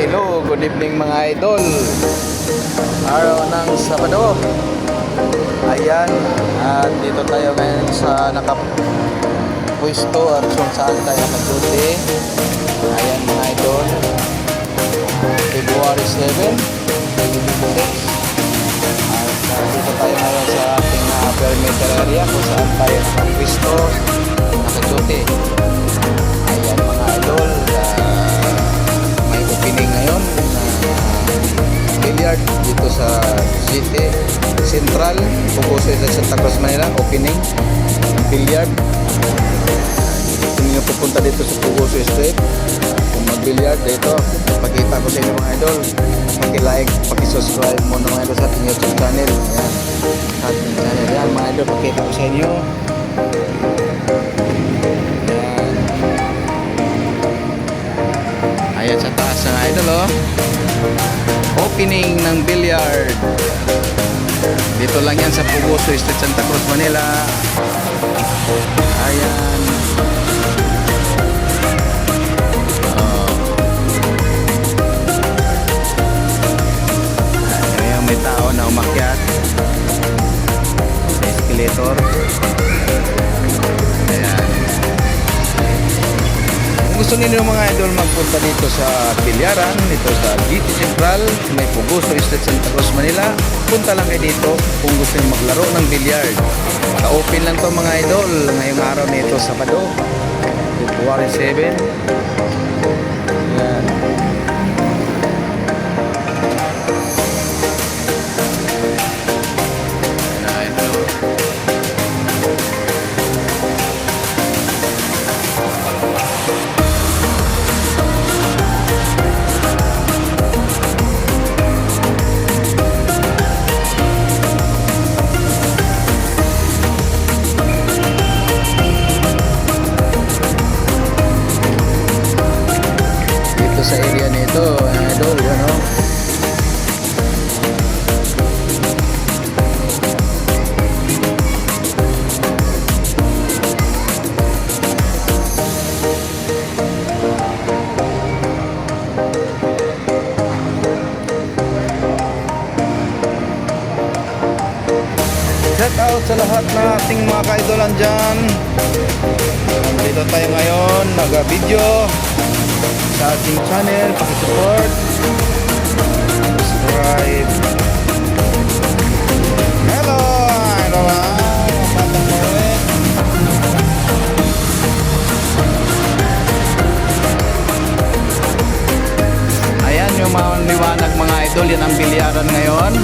Hello, good evening mga idol. Araw ng Sabado. Ayan, at dito tayo ngayon sa nakapwesto at kung saan tayo nag-duty. Ayan mga idol, February 7, 2026. At dito tayo ngayon sa ating perimeter area kung saan tayo nakapwesto, nag-duty. Ayan mga idol, may opening ngayon na billiard dito sa GT Central, Puguso sa Santa Cruz, Manila. Opening billiard. Kung nyo pupunta dito sa Puguso Street kung mag-billiard dito, pakita ko sa inyo mga idol. Paki-like, paki-subscribe mo mga idol sa ating YouTube channel. Ayan, sa ating channel. Ayan mga idol, pakita ko sa inyo. Ayan sa taas ng idol, oh. Opening ng billiard. Dito lang yan sa Puguso Street, Santa Cruz, Manila. Ayan. Ayan, may tao na umakyat sa escalator. Ayan. Gusto ninyo mga idol magpunta dito sa bilyaran, dito sa GT Central, may Puguso Street, Santa Cruz, Manila, punta lang kayo dito kung gusto nyo maglaro ng bilyard. Ka-open lang to mga idol ngayong araw nito, Sabado, February 7. Ayan. Sa area nito, idol, yan o. Shout out sa lahat na ating mga kaidolan dyan. Dito tayo ngayon, nag-video sa ating channel, pakisupport, subscribe. Hello, ayan yung mga liwanag mga idol, yan ang bilyaran ngayon.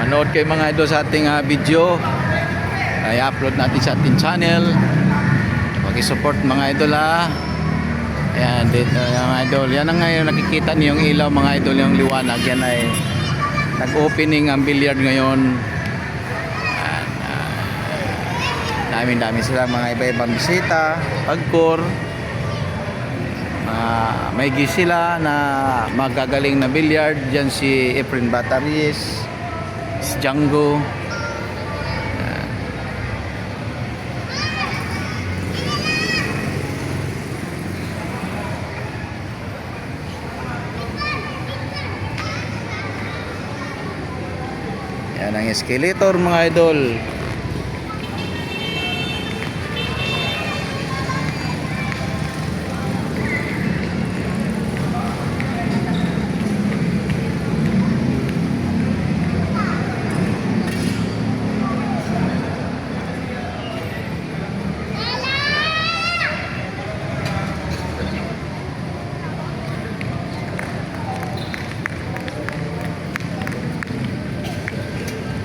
Manood kayo mga idol sa ating video, ay upload natin sa ating channel. Pag-support mga idol ha. Ayan dito mga idol, yan ang ngayon nakikita niyo yung ilaw mga idol, yung liwanag, yan ay nag-opening ang billiard ngayon. Dami sila mga iba-ibang bisita, pagkor. May sila na magagaling na billiard, dyan si Efren Bataries, si Django. Yan ang escalator mga idol.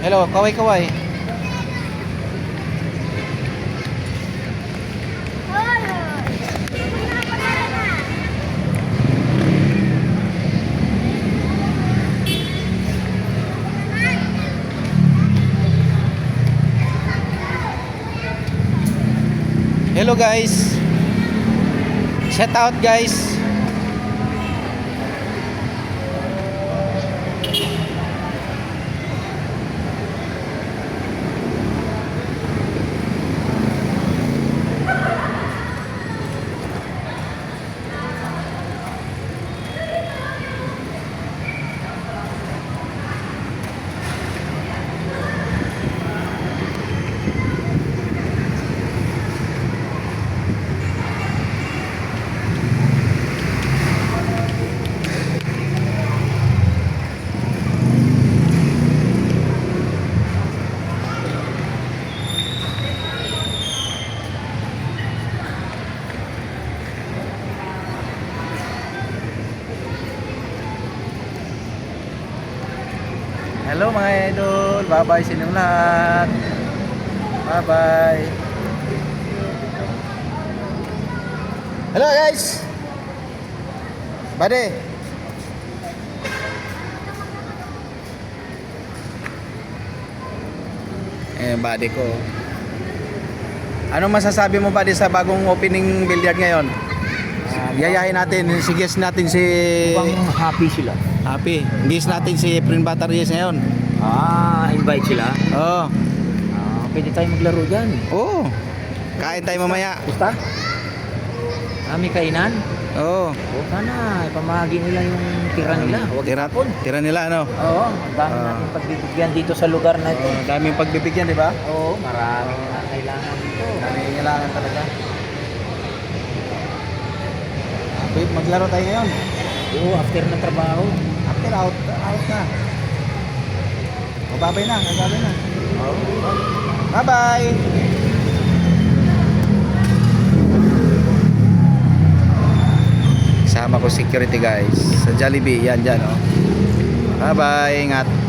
Hello, kaway-kaway. Hello guys. Shout out guys. Hello mga idol, bye-bye sa inyong lahat. Bye-bye. Hello guys. Bade. Bade ko. Anong masasabi mo Bade sa bagong opening billiard ngayon? Yayahin natin, si guest natin si Mukhang happy sila. Happy. Guest natin si Prin Batarjes ngayon. Invite sila. Oo. Pwede tayo maglaro dyan. Oo. Kain tayo mamaya. Gusta? May kainan? Oo. Sana ipamahagi nila yung tira nila. Huwag itapon. Tira nila ano? Oo, ang dami natin pagbibigyan dito sa lugar na ito. Daming pagbibigyan, di ba? Oo, marami na kailangan dito. Daming kailangan talaga. Wait, maglaro tayo ngayon. Oo, after ng trabaho. After out na. Babay na. Oo. Bye-bye. Sama ko security guys sa Jollibee. Yan dyan, oh. Bye-bye. Ingat.